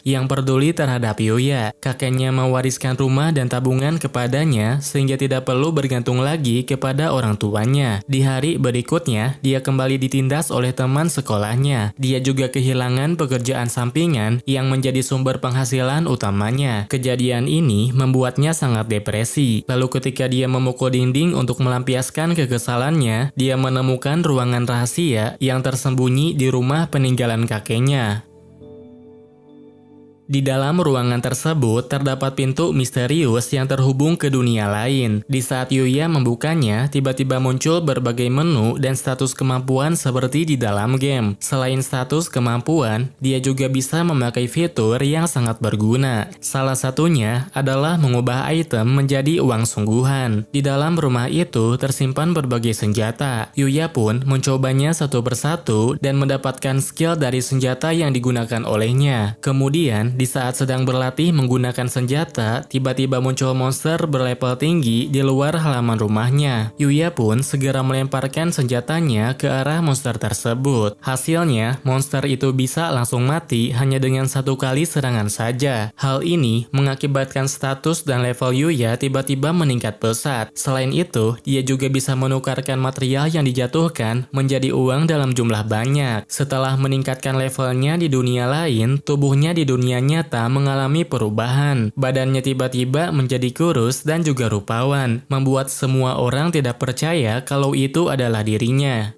yang peduli terhadap Yuya. Kakeknya mewariskan rumah dan tabungan kepadanya sehingga tidak perlu bergantung lagi kepada orang tuanya. Di hari berikutnya, dia kembali ditindas oleh teman sekolahnya. Dia juga kehilangan pekerjaan sampingan yang menjadi sumber penghasilan utamanya. Kejadian ini membuatnya sangat depresi. Lalu ketika dia memukul dinding untuk melampiaskan kekesalannya, dia menemukan ruangan rahasia yang tersembunyi di rumah peninggalan kakeknya. Di dalam ruangan tersebut terdapat pintu misterius yang terhubung ke dunia lain. Di saat Yuya membukanya, tiba-tiba muncul berbagai menu dan status kemampuan seperti di dalam game. Selain status kemampuan, dia juga bisa memakai fitur yang sangat berguna. Salah satunya adalah mengubah item menjadi uang sungguhan. Di dalam rumah itu tersimpan berbagai senjata. Yuya pun mencobanya satu persatu dan mendapatkan skill dari senjata yang digunakan olehnya. Kemudian, di saat sedang berlatih menggunakan senjata, tiba-tiba muncul monster berlevel tinggi di luar halaman rumahnya. Yuya pun segera melemparkan senjatanya ke arah monster tersebut. Hasilnya, monster itu bisa langsung mati hanya dengan satu kali serangan saja. Hal ini mengakibatkan status dan level Yuya tiba-tiba meningkat pesat. Selain itu, dia juga bisa menukarkan material yang dijatuhkan menjadi uang dalam jumlah banyak. Setelah meningkatkan levelnya di dunia lain, tubuhnya di dunia nyata mengalami perubahan. Badannya tiba-tiba menjadi kurus dan juga rupawan, membuat semua orang tidak percaya kalau itu adalah dirinya.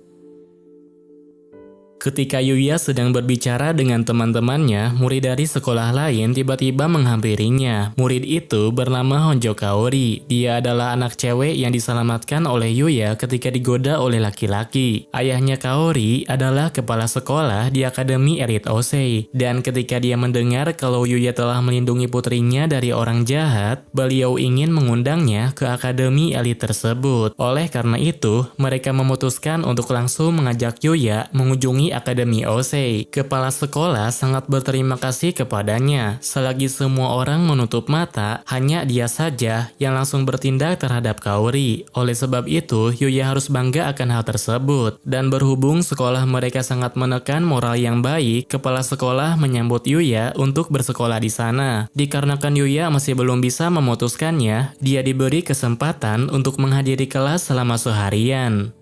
Ketika Yuya sedang berbicara dengan teman-temannya, murid dari sekolah lain tiba-tiba menghampirinya. Murid itu bernama Honjo Kaori. Dia adalah anak cewek yang diselamatkan oleh Yuya ketika digoda oleh laki-laki. Ayahnya Kaori adalah kepala sekolah di Akademi Elit Osei. Dan ketika dia mendengar kalau Yuya telah melindungi putrinya dari orang jahat, beliau ingin mengundangnya ke Akademi Elit tersebut. Oleh karena itu, mereka memutuskan untuk langsung mengajak Yuya mengunjungi Akademi Osei. Kepala sekolah sangat berterima kasih kepadanya. Selagi semua orang menutup mata, hanya dia saja yang langsung bertindak terhadap Kaori. Oleh sebab itu, Yuya harus bangga akan hal tersebut. Dan berhubung sekolah mereka sangat menekan moral yang baik, kepala sekolah menyambut Yuya untuk bersekolah di sana. Dikarenakan Yuya masih belum bisa memutuskannya, dia diberi kesempatan untuk menghadiri kelas selama seharian.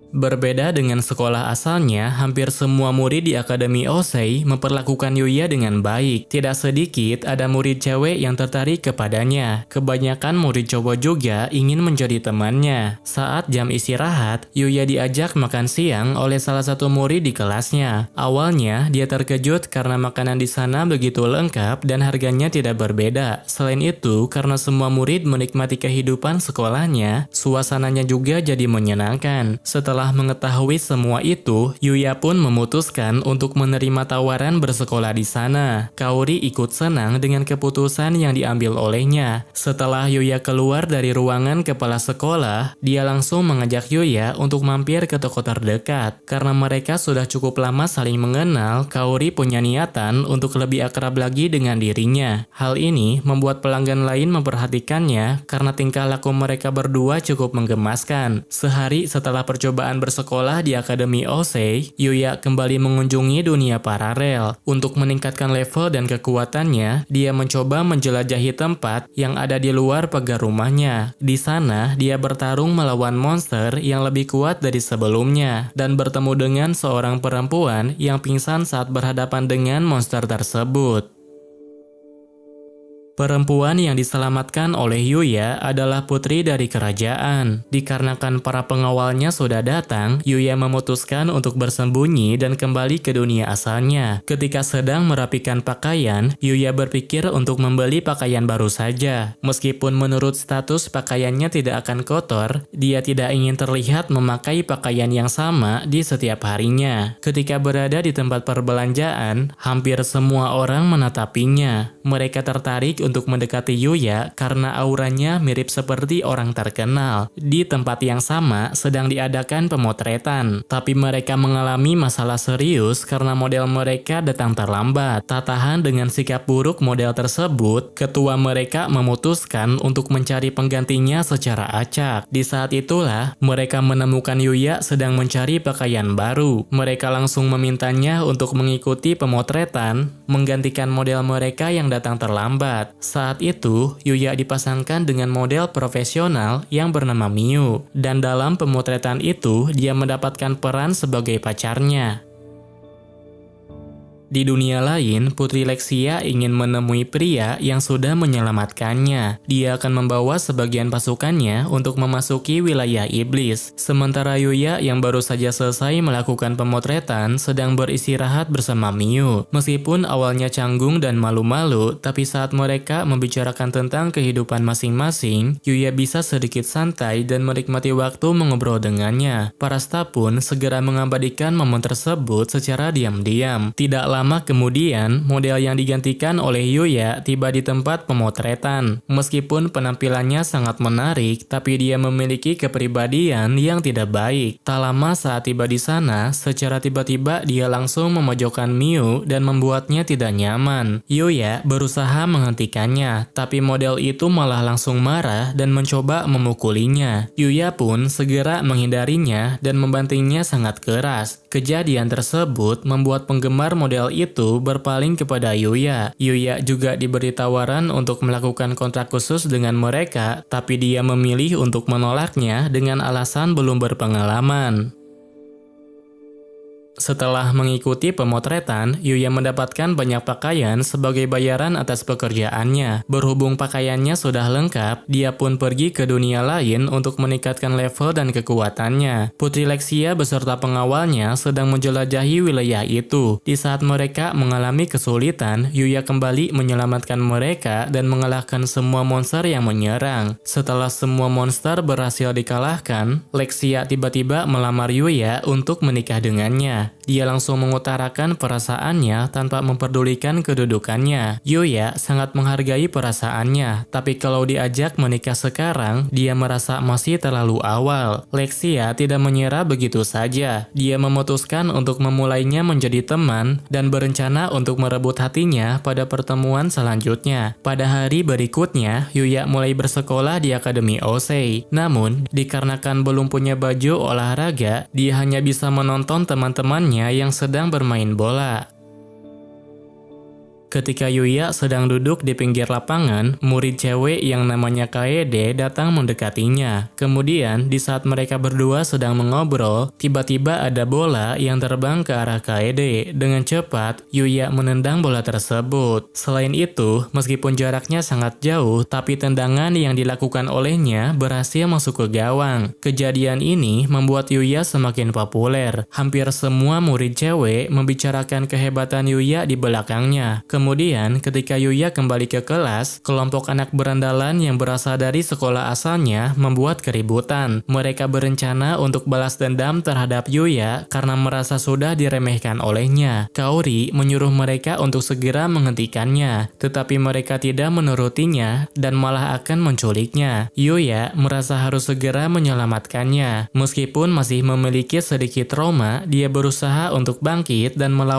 Berbeda dengan sekolah asalnya, hampir semua murid di Akademi Osei memperlakukan Yuya dengan baik. Tidak sedikit ada murid cewek yang tertarik kepadanya. Kebanyakan murid cowok juga ingin menjadi temannya. Saat jam istirahat, Yuya diajak makan siang oleh salah satu murid di kelasnya. Awalnya, dia terkejut karena makanan di sana begitu lengkap dan harganya tidak berbeda. Selain itu, karena semua murid menikmati kehidupan sekolahnya, suasananya juga jadi menyenangkan. Setelah mengetahui semua itu, Yuya pun memutuskan untuk menerima tawaran bersekolah di sana. Kaori ikut senang dengan keputusan yang diambil olehnya. Setelah Yuya keluar dari ruangan kepala sekolah, dia langsung mengajak Yuya untuk mampir ke toko terdekat. Karena mereka sudah cukup lama saling mengenal, Kaori punya niatan untuk lebih akrab lagi dengan dirinya. Hal ini membuat pelanggan lain memperhatikannya karena tingkah laku mereka berdua cukup menggemaskan. Sehari setelah percobaan bersekolah di Akademi Osei, Yuya kembali mengunjungi dunia paralel. Untuk meningkatkan level dan kekuatannya, dia mencoba menjelajahi tempat yang ada di luar pagar rumahnya. Di sana, dia bertarung melawan monster yang lebih kuat dari sebelumnya dan bertemu dengan seorang perempuan yang pingsan saat berhadapan dengan monster tersebut. Perempuan yang diselamatkan oleh Yuya adalah putri dari kerajaan. Dikarenakan para pengawalnya sudah datang, Yuya memutuskan untuk bersembunyi dan kembali ke dunia asalnya. Ketika sedang merapikan pakaian, Yuya berpikir untuk membeli pakaian baru saja. Meskipun menurut status pakaiannya tidak akan kotor, dia tidak ingin terlihat memakai pakaian yang sama di setiap harinya. Ketika berada di tempat perbelanjaan, hampir semua orang menatapinya. Mereka tertarik untuk mendekati Yuya karena auranya mirip seperti orang terkenal. Di tempat yang sama sedang diadakan pemotretan, tapi mereka mengalami masalah serius karena model mereka datang terlambat. Tak tahan dengan sikap buruk model tersebut, ketua mereka memutuskan untuk mencari penggantinya secara acak. Di saat itulah, mereka menemukan Yuya sedang mencari pakaian baru. Mereka langsung memintanya untuk mengikuti pemotretan, menggantikan model mereka yang datang terlambat. Saat itu, Yuya dipasangkan dengan model profesional yang bernama Miu, dan dalam pemotretan itu, dia mendapatkan peran sebagai pacarnya. Di dunia lain, Putri Lexia ingin menemui pria yang sudah menyelamatkannya. Dia akan membawa sebagian pasukannya untuk memasuki wilayah iblis. Sementara Yuya yang baru saja selesai melakukan pemotretan sedang beristirahat bersama Miu. Meskipun awalnya canggung dan malu-malu, tapi saat mereka membicarakan tentang kehidupan masing-masing, Yuya bisa sedikit santai dan menikmati waktu mengobrol dengannya. Para staf pun segera mengabadikan momen tersebut secara diam-diam. Tidak lama kemudian, model yang digantikan oleh Yuya tiba di tempat pemotretan. Meskipun penampilannya sangat menarik, tapi dia memiliki kepribadian yang tidak baik. Tak lama saat tiba di sana, secara tiba-tiba dia langsung memojokkan Miu dan membuatnya tidak nyaman. Yuya berusaha menghentikannya, tapi model itu malah langsung marah dan mencoba memukulinya. Yuya pun segera menghindarinya dan membantingnya sangat keras. Kejadian tersebut membuat penggemar model itu berpaling kepada Yuya. Yuya juga diberi tawaran untuk melakukan kontrak khusus dengan mereka, tapi dia memilih untuk menolaknya dengan alasan belum berpengalaman. Setelah mengikuti pemotretan, Yuya mendapatkan banyak pakaian sebagai bayaran atas pekerjaannya. Berhubung pakaiannya sudah lengkap, dia pun pergi ke dunia lain untuk meningkatkan level dan kekuatannya. Putri Lexia beserta pengawalnya sedang menjelajahi wilayah itu. Di saat mereka mengalami kesulitan, Yuya kembali menyelamatkan mereka dan mengalahkan semua monster yang menyerang. Setelah semua monster berhasil dikalahkan, Lexia tiba-tiba melamar Yuya untuk menikah dengannya. Dia langsung mengutarakan perasaannya tanpa memperdulikan kedudukannya. Yuya sangat menghargai perasaannya, tapi kalau diajak menikah sekarang, dia merasa masih terlalu awal. Lexia tidak menyerah begitu saja. Dia memutuskan untuk memulainya menjadi teman dan berencana untuk merebut hatinya pada pertemuan selanjutnya. Pada hari berikutnya, Yuya mulai bersekolah di Akademi Osei. Namun, dikarenakan belum punya baju olahraga, dia hanya bisa menonton teman-teman yang sedang bermain bola. Ketika Yuya sedang duduk di pinggir lapangan, murid cewek yang namanya Kaede datang mendekatinya. Kemudian, di saat mereka berdua sedang mengobrol, tiba-tiba ada bola yang terbang ke arah Kaede. Dengan cepat, Yuya menendang bola tersebut. Selain itu, meskipun jaraknya sangat jauh, tapi tendangan yang dilakukan olehnya berhasil masuk ke gawang. Kejadian ini membuat Yuya semakin populer. Hampir semua murid cewek membicarakan kehebatan Yuya di belakangnya. Kemudian, ketika Yuya kembali ke kelas, kelompok anak berandalan yang berasal dari sekolah asalnya membuat keributan. Mereka berencana untuk balas dendam terhadap Yuya karena merasa sudah diremehkan olehnya. Kaori menyuruh mereka untuk segera menghentikannya, tetapi mereka tidak menurutinya dan malah akan menculiknya. Yuya merasa harus segera menyelamatkannya. Meskipun masih memiliki sedikit trauma, dia berusaha untuk bangkit dan melawan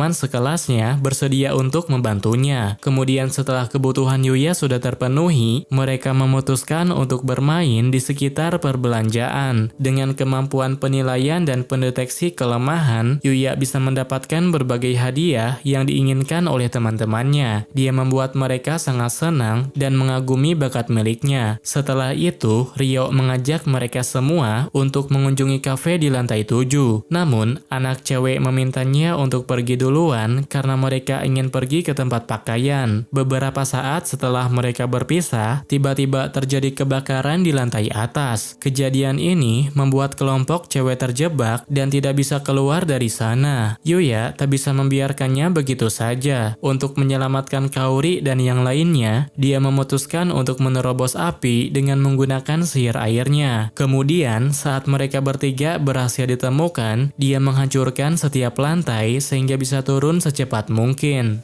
teman sekelasnya bersedia untuk membantunya. Kemudian setelah kebutuhan Yuya sudah terpenuhi, mereka memutuskan untuk bermain di sekitar perbelanjaan. Dengan kemampuan penilaian dan pendeteksi kelemahan, Yuya bisa mendapatkan berbagai hadiah yang diinginkan oleh teman-temannya. Dia membuat mereka sangat senang dan mengagumi bakat miliknya. Setelah itu, Ryo mengajak mereka semua untuk mengunjungi kafe di lantai 7. Namun, anak cewek memintanya untuk pergi duluan karena mereka ingin pergi ke tempat pakaian. Beberapa saat setelah mereka berpisah, tiba-tiba terjadi kebakaran di lantai atas. Kejadian ini membuat kelompok cewek terjebak dan tidak bisa keluar dari sana. Yuya tak bisa membiarkannya begitu saja. Untuk menyelamatkan Kaori dan yang lainnya, dia memutuskan untuk menerobos api dengan menggunakan sihir airnya. Kemudian, saat mereka bertiga berhasil ditemukan, dia menghancurkan setiap lantai sehingga bisa turun secepat mungkin.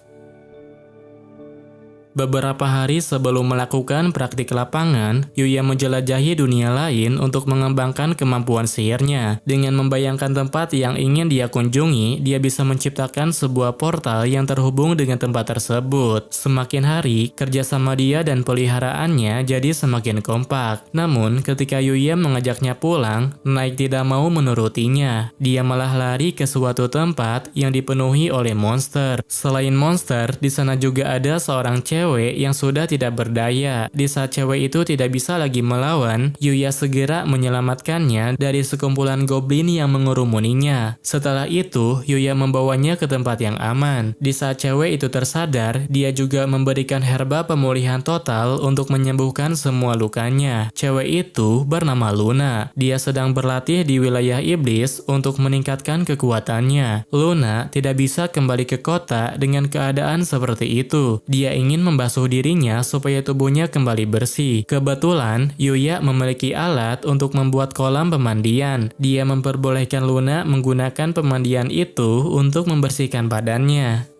Beberapa hari sebelum melakukan praktik lapangan, Yuya menjelajahi dunia lain untuk mengembangkan kemampuan sihirnya. Dengan membayangkan tempat yang ingin dia kunjungi, dia bisa menciptakan sebuah portal yang terhubung dengan tempat tersebut. Semakin hari, kerjasama dia dan peliharaannya jadi semakin kompak. Namun, ketika Yuya mengajaknya pulang, Naik tidak mau menurutinya. Dia malah lari ke suatu tempat yang dipenuhi oleh monster. Selain monster, di sana juga ada seorang cewek yang sudah tidak berdaya. Di saat cewek itu tidak bisa lagi melawan, Yuya segera menyelamatkannya dari sekumpulan goblin yang mengerumuninya. Setelah itu, Yuya membawanya ke tempat yang aman. Di saat cewek itu tersadar, dia juga memberikan herba pemulihan total untuk menyembuhkan semua lukanya. Cewek itu bernama Luna. Dia sedang berlatih di wilayah iblis untuk meningkatkan kekuatannya. Luna tidak bisa kembali ke kota dengan keadaan seperti itu. Dia ingin membasuh dirinya supaya tubuhnya kembali bersih. Kebetulan, Yuya memiliki alat untuk membuat kolam pemandian. Dia memperbolehkan Luna menggunakan pemandian itu untuk membersihkan badannya.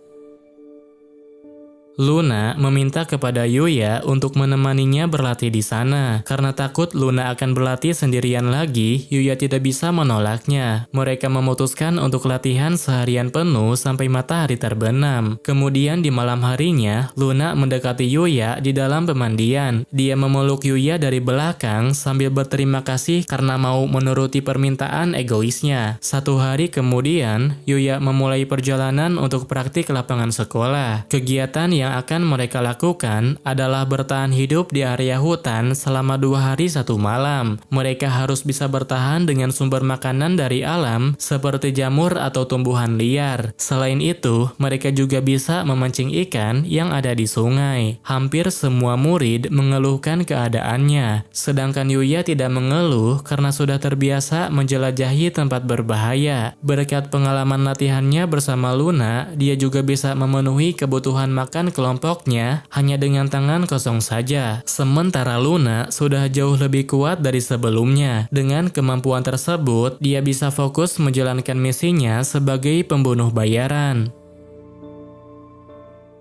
Luna meminta kepada Yuya untuk menemaninya berlatih di sana. Karena takut Luna akan berlatih sendirian lagi, Yuya tidak bisa menolaknya. Mereka memutuskan untuk latihan seharian penuh sampai matahari terbenam. Kemudian di malam harinya, Luna mendekati Yuya di dalam pemandian. Dia memeluk Yuya dari belakang sambil berterima kasih karena mau menuruti permintaan egoisnya. Satu hari kemudian, Yuya memulai perjalanan untuk praktik lapangan sekolah. Kegiatan yang akan mereka lakukan adalah bertahan hidup di area hutan selama 2 hari 1 malam. Mereka harus bisa bertahan dengan sumber makanan dari alam seperti jamur atau tumbuhan liar. Selain itu, mereka juga bisa memancing ikan yang ada di sungai. Hampir semua murid mengeluhkan keadaannya, sedangkan Yuya tidak mengeluh karena sudah terbiasa menjelajahi tempat berbahaya. Berkat pengalaman latihannya bersama Luna, dia juga bisa memenuhi kebutuhan makan kelompoknya hanya dengan tangan kosong saja. Sementara Luna sudah jauh lebih kuat dari sebelumnya. Dengan kemampuan tersebut, dia bisa fokus menjalankan misinya sebagai pembunuh bayaran.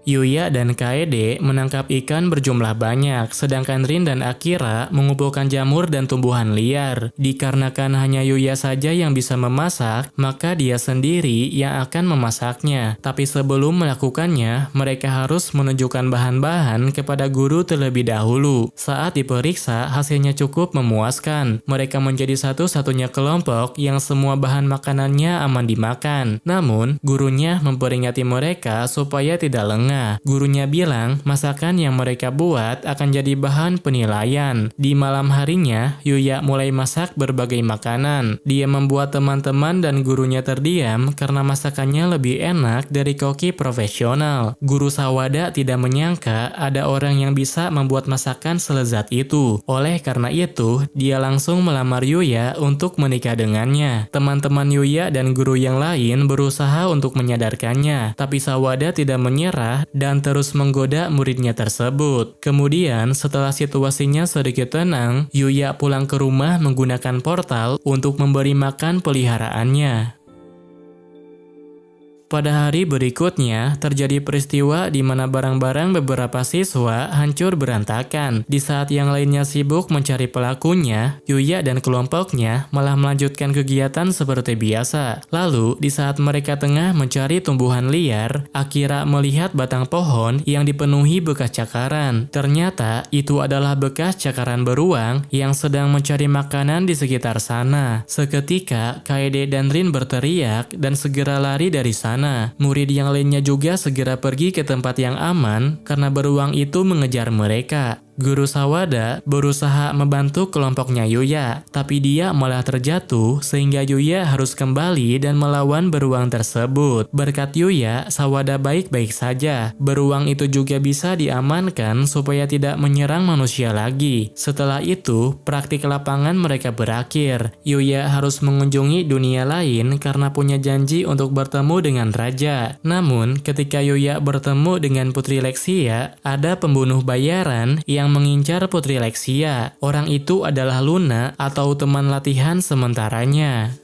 Yuya dan Kaede menangkap ikan berjumlah banyak, sedangkan Rin dan Akira mengumpulkan jamur dan tumbuhan liar. Dikarenakan hanya Yuya saja yang bisa memasak, maka dia sendiri yang akan memasaknya. Tapi sebelum melakukannya, mereka harus menunjukkan bahan-bahan kepada guru terlebih dahulu. Saat diperiksa, hasilnya cukup memuaskan. Mereka menjadi satu-satunya kelompok yang semua bahan makanannya aman dimakan. Namun, gurunya memperingati mereka supaya tidak lengah. Gurunya bilang masakan yang mereka buat akan jadi bahan penilaian. Di malam harinya, Yuya mulai masak berbagai makanan. Dia membuat teman-teman dan gurunya terdiam karena masakannya lebih enak dari koki profesional. Guru Sawada tidak menyangka ada orang yang bisa membuat masakan selezat itu. Oleh karena itu, dia langsung melamar Yuya untuk menikah dengannya. Teman-teman Yuya dan guru yang lain berusaha untuk menyadarkannya, tapi Sawada tidak menyerah dan terus menggoda muridnya tersebut. Kemudian, setelah situasinya sedikit tenang, Yuya pulang ke rumah menggunakan portal untuk memberi makan peliharaannya. Pada hari berikutnya, terjadi peristiwa di mana barang-barang beberapa siswa hancur berantakan. Di saat yang lainnya sibuk mencari pelakunya, Yuya dan kelompoknya malah melanjutkan kegiatan seperti biasa. Lalu, di saat mereka tengah mencari tumbuhan liar, Akira melihat batang pohon yang dipenuhi bekas cakaran. Ternyata, itu adalah bekas cakaran beruang yang sedang mencari makanan di sekitar sana. Seketika, Kaede dan Rin berteriak dan segera lari dari sana. Murid yang lainnya juga segera pergi ke tempat yang aman karena beruang itu mengejar mereka. Guru Sawada berusaha membantu kelompoknya Yuya, tapi dia malah terjatuh sehingga Yuya harus kembali dan melawan beruang tersebut. Berkat Yuya, Sawada baik-baik saja. Beruang itu juga bisa diamankan supaya tidak menyerang manusia lagi. Setelah itu, praktik lapangan mereka berakhir. Yuya harus mengunjungi dunia lain karena punya janji untuk bertemu dengan raja. Namun, ketika Yuya bertemu dengan Putri Lexia, ada pembunuh bayaran yang mengincar Putri Lexia. Orang itu adalah Luna atau teman latihan sementaranya.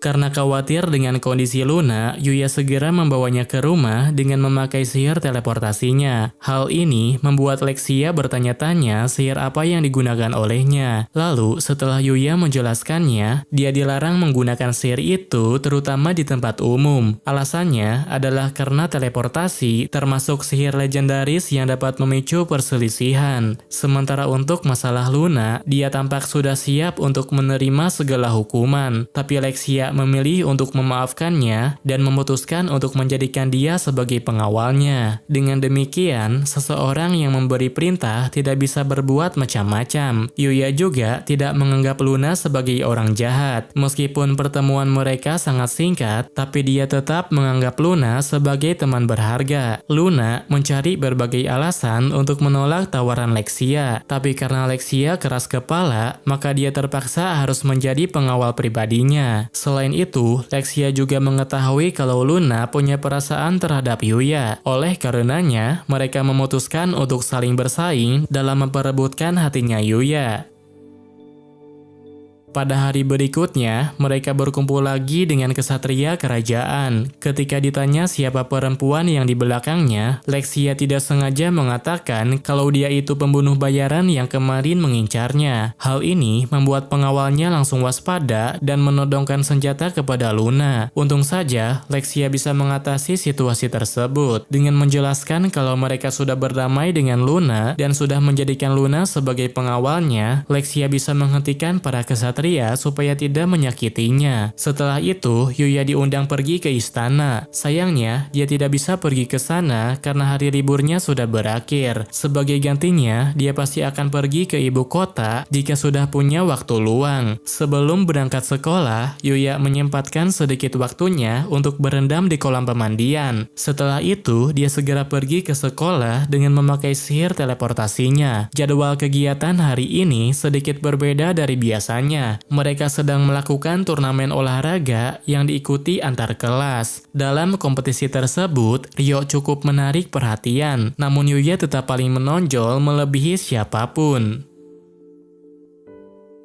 Karena khawatir dengan kondisi Luna, Yuya segera membawanya ke rumah dengan memakai sihir teleportasinya. Hal ini membuat Lexia bertanya-tanya sihir apa yang digunakan olehnya. Lalu, setelah Yuya menjelaskannya, dia dilarang menggunakan sihir itu terutama di tempat umum. Alasannya adalah karena teleportasi termasuk sihir legendaris yang dapat memicu perselisihan. Sementara untuk masalah Luna, dia tampak sudah siap untuk menerima segala hukuman. Tapi Lexia memilih untuk memaafkannya dan memutuskan untuk menjadikan dia sebagai pengawalnya. Dengan demikian, seseorang yang memberi perintah tidak bisa berbuat macam-macam. Yuya juga tidak menganggap Luna sebagai orang jahat. Meskipun pertemuan mereka sangat singkat, tapi dia tetap menganggap Luna sebagai teman berharga. Luna mencari berbagai alasan untuk menolak tawaran Lexia, tapi karena Lexia keras kepala, maka dia terpaksa harus menjadi pengawal pribadinya. Selain itu, Lexia juga mengetahui kalau Luna punya perasaan terhadap Yuya. Oleh karenanya, mereka memutuskan untuk saling bersaing dalam memperebutkan hatinya Yuya. Pada hari berikutnya, mereka berkumpul lagi dengan kesatria kerajaan. Ketika ditanya siapa perempuan yang di belakangnya, Lexia tidak sengaja mengatakan kalau dia itu pembunuh bayaran yang kemarin mengincarnya. Hal ini membuat pengawalnya langsung waspada dan menodongkan senjata kepada Luna. Untung saja, Lexia bisa mengatasi situasi tersebut dengan menjelaskan kalau mereka sudah berdamai dengan Luna dan sudah menjadikan Luna sebagai pengawalnya. Lexia bisa menghentikan para kesatria supaya tidak menyakitinya. Setelah itu, Yuya diundang pergi ke istana. Sayangnya, dia tidak bisa pergi ke sana karena hari liburnya sudah berakhir. Sebagai gantinya, dia pasti akan pergi ke ibu kota jika sudah punya waktu luang. Sebelum berangkat sekolah, Yuya menyempatkan sedikit waktunya untuk berendam di kolam pemandian. Setelah itu, dia segera pergi ke sekolah dengan memakai sihir teleportasinya. Jadwal kegiatan hari ini sedikit berbeda dari biasanya. Mereka sedang melakukan turnamen olahraga yang diikuti antar kelas. Dalam kompetisi tersebut, Ryo cukup menarik perhatian, namun Yuya tetap paling menonjol melebihi siapapun.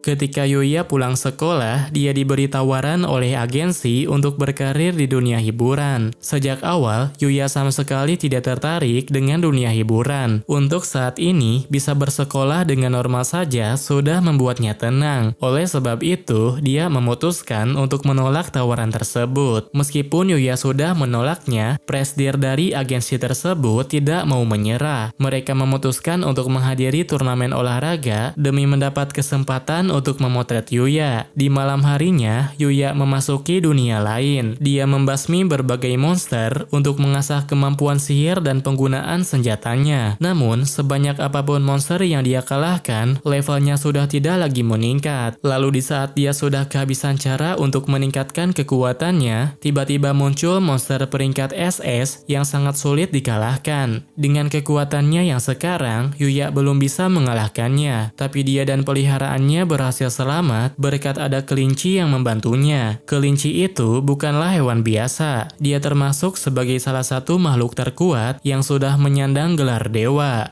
Ketika Yuya pulang sekolah, dia diberi tawaran oleh agensi untuk berkarir di dunia hiburan. Sejak awal, Yuya sama sekali tidak tertarik dengan dunia hiburan. Untuk saat ini, bisa bersekolah dengan normal saja sudah membuatnya tenang. Oleh sebab itu, dia memutuskan untuk menolak tawaran tersebut. Meskipun Yuya sudah menolaknya, presidir dari agensi tersebut tidak mau menyerah. Mereka memutuskan untuk menghadiri turnamen olahraga demi mendapat kesempatan untuk memotret Yuya. Di malam harinya, Yuya memasuki dunia lain. Dia membasmi berbagai monster untuk mengasah kemampuan sihir dan penggunaan senjatanya. Namun, sebanyak apapun monster yang dia kalahkan, levelnya sudah tidak lagi meningkat. Lalu di saat dia sudah kehabisan cara untuk meningkatkan kekuatannya, tiba-tiba muncul monster peringkat SS yang sangat sulit dikalahkan. Dengan kekuatannya yang sekarang, Yuya belum bisa mengalahkannya, tapi dia dan peliharaannya berhasil selamat berkat ada kelinci yang membantunya. Kelinci itu bukanlah hewan biasa. Dia termasuk sebagai salah satu makhluk terkuat yang sudah menyandang gelar dewa.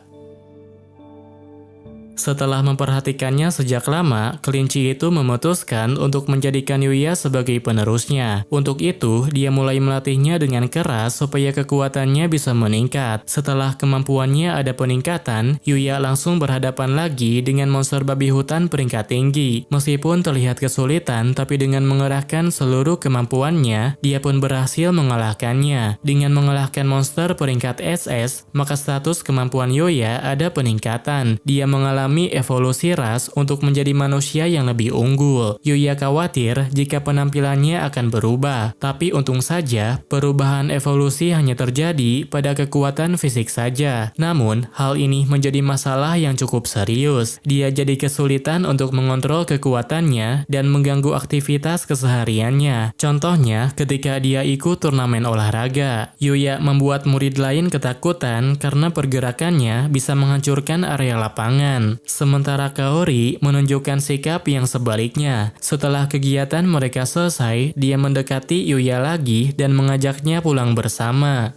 Setelah memperhatikannya sejak lama, kelinci itu memutuskan untuk menjadikan Yuya sebagai penerusnya. Untuk itu, dia mulai melatihnya dengan keras supaya kekuatannya bisa meningkat. Setelah kemampuannya ada peningkatan, Yuya langsung berhadapan lagi dengan monster babi hutan peringkat tinggi. Meskipun terlihat kesulitan, tapi dengan mengerahkan seluruh kemampuannya, dia pun berhasil mengalahkannya. Dengan mengalahkan monster peringkat SS, maka status kemampuan Yuya ada peningkatan. Dia mengalami evolusi ras untuk menjadi manusia yang lebih unggul. Yuya khawatir jika penampilannya akan berubah, tapi untung saja perubahan evolusi hanya terjadi pada kekuatan fisik saja. Namun, hal ini menjadi masalah yang cukup serius. Dia jadi kesulitan untuk mengontrol kekuatannya dan mengganggu aktivitas kesehariannya. Contohnya, ketika dia ikut turnamen olahraga, Yuya membuat murid lain ketakutan karena pergerakannya bisa menghancurkan area lapangan. Sementara Kaori menunjukkan sikap yang sebaliknya. Setelah kegiatan mereka selesai, dia mendekati Yuya lagi dan mengajaknya pulang bersama.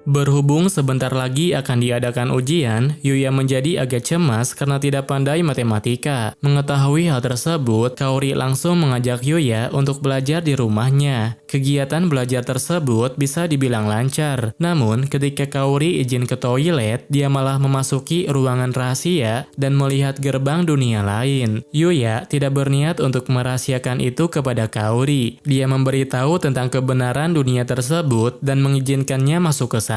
Berhubung sebentar lagi akan diadakan ujian, Yuya menjadi agak cemas karena tidak pandai matematika. Mengetahui hal tersebut, Kaori langsung mengajak Yuya untuk belajar di rumahnya. Kegiatan belajar tersebut bisa dibilang lancar. Namun, ketika Kaori izin ke toilet, dia malah memasuki ruangan rahasia dan melihat gerbang dunia lain. Yuya tidak berniat untuk merahasiakan itu kepada Kaori. Dia memberitahu tentang kebenaran dunia tersebut dan mengizinkannya masuk ke sana.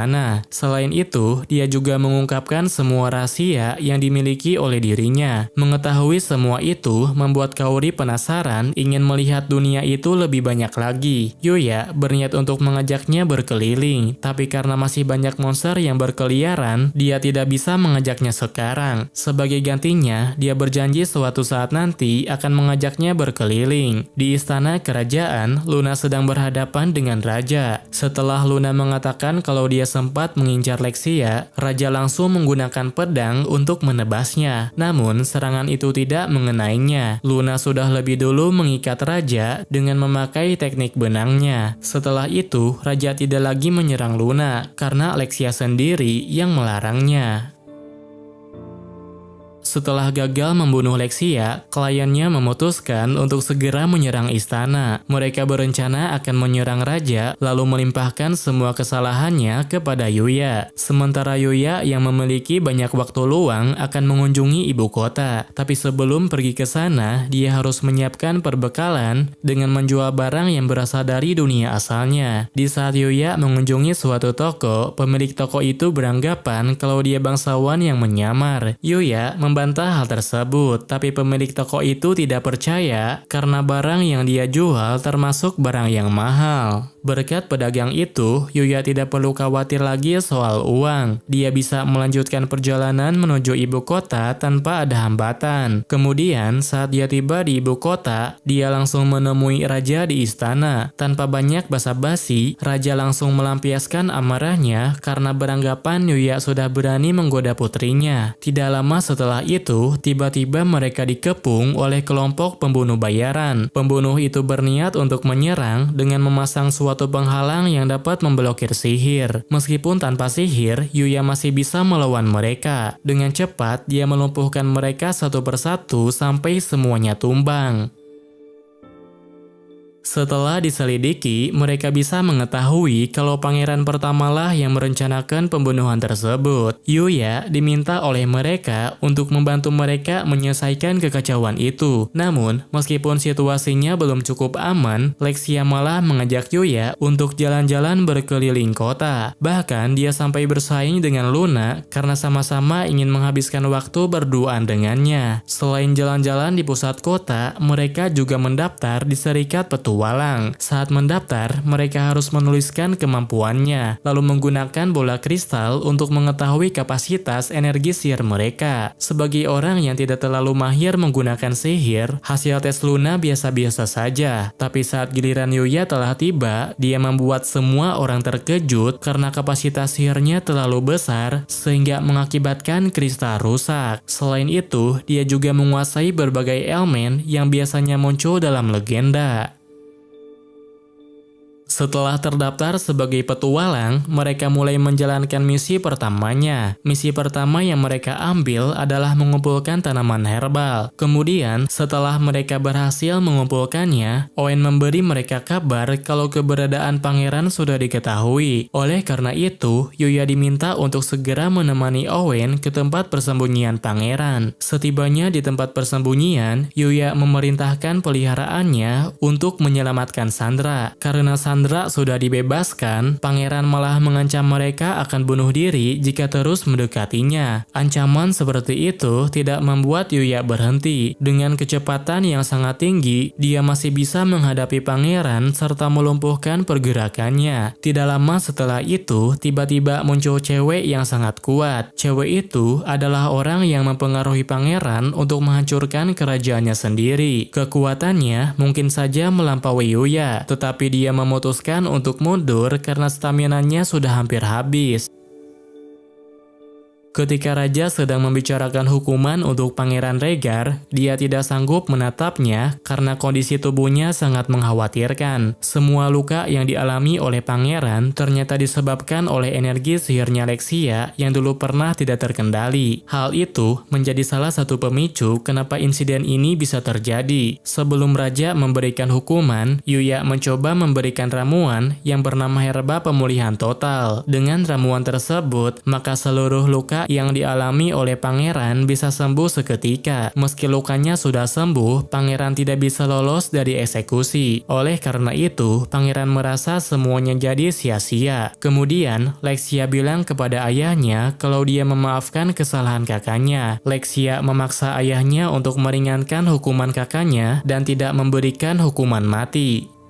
Selain itu, dia juga mengungkapkan semua rahasia yang dimiliki oleh dirinya. Mengetahui semua itu membuat Kaori penasaran ingin melihat dunia itu lebih banyak lagi. Yuya berniat untuk mengajaknya berkeliling, tapi karena masih banyak monster yang berkeliaran, dia tidak bisa mengajaknya sekarang. Sebagai gantinya, dia berjanji suatu saat nanti akan mengajaknya berkeliling. Di istana kerajaan, Luna sedang berhadapan dengan raja. Setelah Luna mengatakan kalau dia sempat mengincar Lexia, raja langsung menggunakan pedang untuk menebasnya. Namun, serangan itu tidak mengenainya. Luna sudah lebih dulu mengikat raja dengan memakai teknik benangnya. Setelah itu, raja tidak lagi menyerang Luna karena Lexia sendiri yang melarangnya. Setelah gagal membunuh Lexia, kliennya memutuskan untuk segera menyerang istana. Mereka berencana akan menyerang raja, lalu melimpahkan semua kesalahannya kepada Yuya. Sementara Yuya yang memiliki banyak waktu luang akan mengunjungi ibu kota. Tapi sebelum pergi ke sana, dia harus menyiapkan perbekalan dengan menjual barang yang berasal dari dunia asalnya. Di saat Yuya mengunjungi suatu toko, pemilik toko itu beranggapan kalau dia bangsawan yang menyamar. Yuya membantah hal tersebut, tapi pemilik toko itu tidak percaya karena barang yang dia jual termasuk barang yang mahal. Berkat pedagang itu, Yuya tidak perlu khawatir lagi soal uang. Dia bisa melanjutkan perjalanan menuju ibu kota tanpa ada hambatan. Kemudian, saat dia tiba di ibu kota, dia langsung menemui raja di istana. Tanpa banyak basa-basi, raja langsung melampiaskan amarahnya karena beranggapan Yuya sudah berani menggoda putrinya. Tidak lama setelah itu, tiba-tiba mereka dikepung oleh kelompok pembunuh bayaran. Pembunuh itu berniat untuk menyerang dengan memasang suatu penghalang yang dapat memblokir sihir. Meskipun tanpa sihir, Yuya masih bisa melawan mereka. Dengan cepat, dia melumpuhkan mereka satu persatu sampai semuanya tumbang. Setelah diselidiki, mereka bisa mengetahui kalau pangeran pertamalah yang merencanakan pembunuhan tersebut. Yuya diminta oleh mereka untuk membantu mereka menyelesaikan kekacauan itu. Namun, meskipun situasinya belum cukup aman, Lexia malah mengajak Yuya untuk jalan-jalan berkeliling kota. Bahkan, dia sampai bersaing dengan Luna karena sama-sama ingin menghabiskan waktu berduaan dengannya. Selain jalan-jalan di pusat kota, mereka juga mendaftar di Serikat Petualang. Saat mendaftar, mereka harus menuliskan kemampuannya, lalu menggunakan bola kristal untuk mengetahui kapasitas energi sihir mereka. Sebagai orang yang tidak terlalu mahir menggunakan sihir, hasil tes Luna biasa-biasa saja. Tapi saat giliran Yuya telah tiba, dia membuat semua orang terkejut karena kapasitas sihirnya terlalu besar sehingga mengakibatkan kristal rusak. Selain itu, dia juga menguasai berbagai elemen yang biasanya muncul dalam legenda. Setelah terdaftar sebagai petualang, mereka mulai menjalankan misi pertamanya. Misi pertama yang mereka ambil adalah mengumpulkan tanaman herbal. Kemudian, setelah mereka berhasil mengumpulkannya, Owen memberi mereka kabar kalau keberadaan pangeran sudah diketahui. Oleh karena itu, Yuya diminta untuk segera menemani Owen ke tempat persembunyian pangeran. Setibanya di tempat persembunyian, Yuya memerintahkan peliharaannya untuk menyelamatkan Sandra. Karena Sandra sudah dibebaskan, pangeran malah mengancam mereka akan bunuh diri jika terus mendekatinya. Ancaman seperti itu tidak membuat Yuya berhenti. Dengan kecepatan yang sangat tinggi, dia masih bisa menghadapi pangeran serta melumpuhkan pergerakannya. Tidak lama setelah itu, tiba-tiba muncul cewek yang sangat kuat. Cewek itu adalah orang yang mempengaruhi pangeran untuk menghancurkan kerajaannya sendiri. Kekuatannya mungkin saja melampaui Yuya, tetapi dia memutuskan untuk mundur karena staminanya sudah hampir habis. Ketika raja sedang membicarakan hukuman untuk Pangeran Rhaegar, dia tidak sanggup menatapnya karena kondisi tubuhnya sangat mengkhawatirkan. Semua luka yang dialami oleh pangeran ternyata disebabkan oleh energi sihirnya Lexia yang dulu pernah tidak terkendali. Hal itu menjadi salah satu pemicu kenapa insiden ini bisa terjadi. Sebelum raja memberikan hukuman, Yuya mencoba memberikan ramuan yang bernama herba pemulihan total. Dengan ramuan tersebut, maka seluruh luka yang dialami oleh pangeran bisa sembuh seketika. Meski lukanya sudah sembuh, pangeran tidak bisa lolos dari eksekusi. Oleh karena itu, pangeran merasa semuanya jadi sia-sia. Kemudian, Lexia bilang kepada ayahnya kalau dia memaafkan kesalahan kakaknya. Lexia memaksa ayahnya untuk meringankan hukuman kakaknya dan tidak memberikan hukuman mati.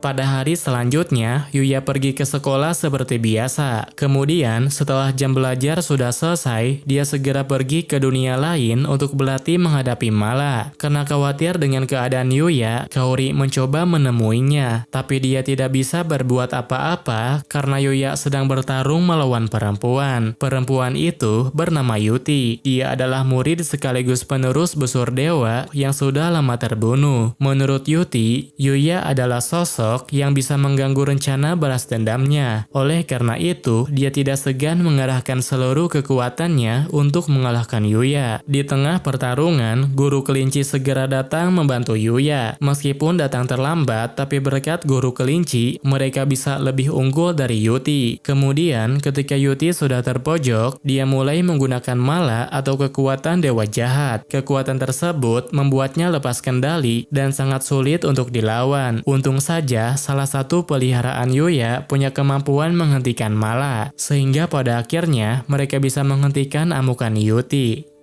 Pada hari selanjutnya, Yuya pergi ke sekolah seperti biasa. Kemudian, setelah jam belajar sudah selesai, dia segera pergi ke dunia lain untuk berlatih menghadapi Mala. Karena khawatir dengan keadaan Yuya, Kaori mencoba menemuinya. Tapi dia tidak bisa berbuat apa-apa karena Yuya sedang bertarung melawan perempuan. Perempuan itu bernama Yuti. Dia adalah murid sekaligus penerus busur dewa yang sudah lama terbunuh. Menurut Yuti, Yuya adalah sosok yang bisa mengganggu rencana balas dendamnya. Oleh karena itu, dia tidak segan mengerahkan seluruh kekuatannya untuk mengalahkan Yuya. Di tengah pertarungan, Guru Kelinci segera datang membantu Yuya. Meskipun datang terlambat, tapi berkat Guru Kelinci, mereka bisa lebih unggul dari Yuti. Kemudian, ketika Yuti sudah terpojok, dia mulai menggunakan Mala atau kekuatan dewa jahat. Kekuatan tersebut membuatnya lepas kendali dan sangat sulit untuk dilawan. Untung saja, salah satu peliharaan Yuya punya kemampuan menghentikan Mala, sehingga pada akhirnya mereka bisa menghentikan amukan Yuti.